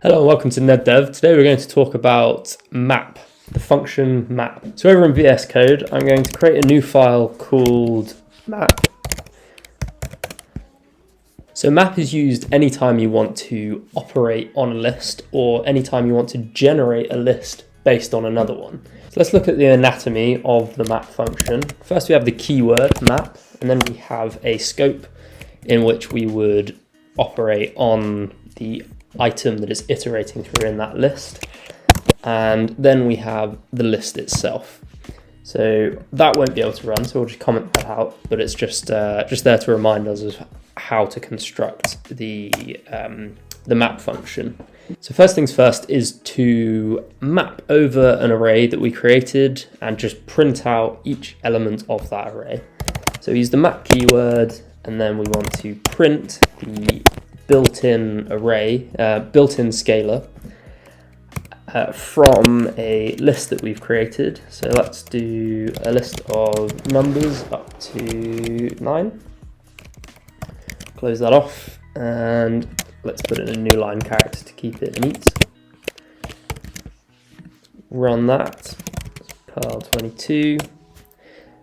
Hello and welcome to neddev. Today we're going to talk about map, the function map. So over in VS Code, I'm going to create a new file called map. So map is used anytime you want to operate on a list or anytime you want to generate a list based on another one. So let's look at the anatomy of the map function. First we have the keyword map, and then we have a scope in which we would operate on the item that is iterating through in that list, and then we have the list itself. So that won't be able to run, so we'll just comment that out, but it's just there to remind us of how to construct the map function. So first things first is to map over an array that we created and just print out each element of that array. So we use the map keyword, and then we want to print the built-in array, built-in scalar from a list that we've created. So let's do a list of numbers up to 9. Close that off, and let's put in a new line character to keep it neat. Run that, perl5,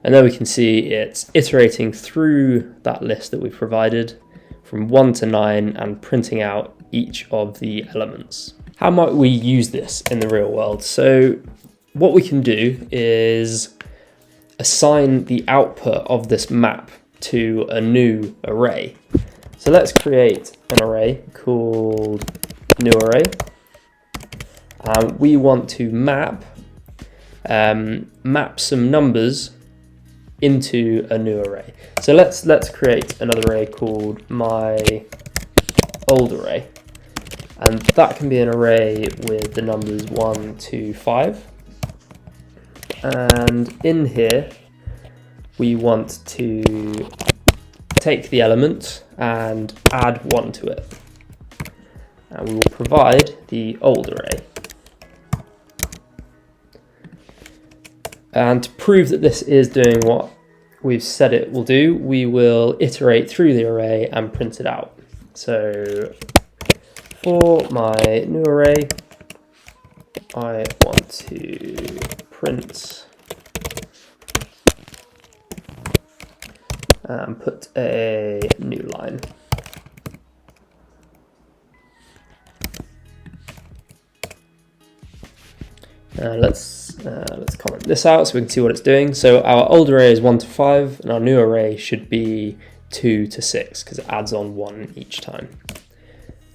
and then we can see it's iterating through that list that we've provided from 1 to 9 and printing out each of the elements. How might we use this in the real world? So what we can do is assign the output of this map to a new array. So let's create an array called new array. We want to map some numbers into a new array. So let's create another array called my old array, and that can be an array with the numbers 1 to 5, and in here we want to take the element and add 1 to it, and we will provide the old array. And to prove that this is doing what we've said it will do, we will iterate through the array and print it out. So for my new array, I want to print and put a new line. Let's comment this out so we can see what it's doing. So our old array is 1 to 5, and our new array should be 2 to 6 because it adds on 1 each time.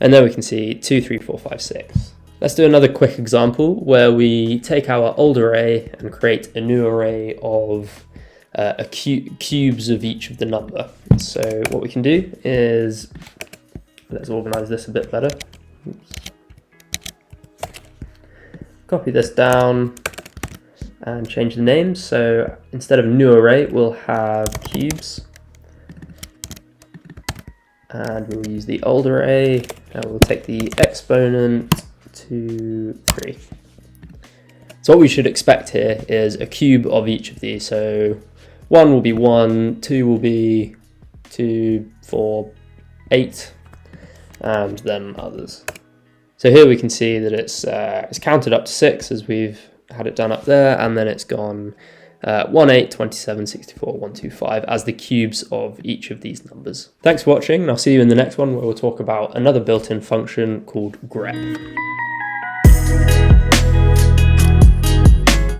And then we can see 2, 3, 4, 5, 6. Let's do another quick example where we take our old array and create a new array of cubes of each of the number. So what we can do is, let's organize this a bit better. Oops. Copy this down and change the name. So instead of new array, we'll have cubes, and we'll use the old array, and we'll take the exponent to 3. So what we should expect here is a cube of each of these. So 1 will be 1, 2 will be 2, 4, 8, and then others. So here we can see that it's counted up to 6 as we've had it done up there, and then it's gone 1, 8, 27, 64, 125 as the cubes of each of these numbers. Thanks for watching, and I'll see you in the next one where we'll talk about another built-in function called grep.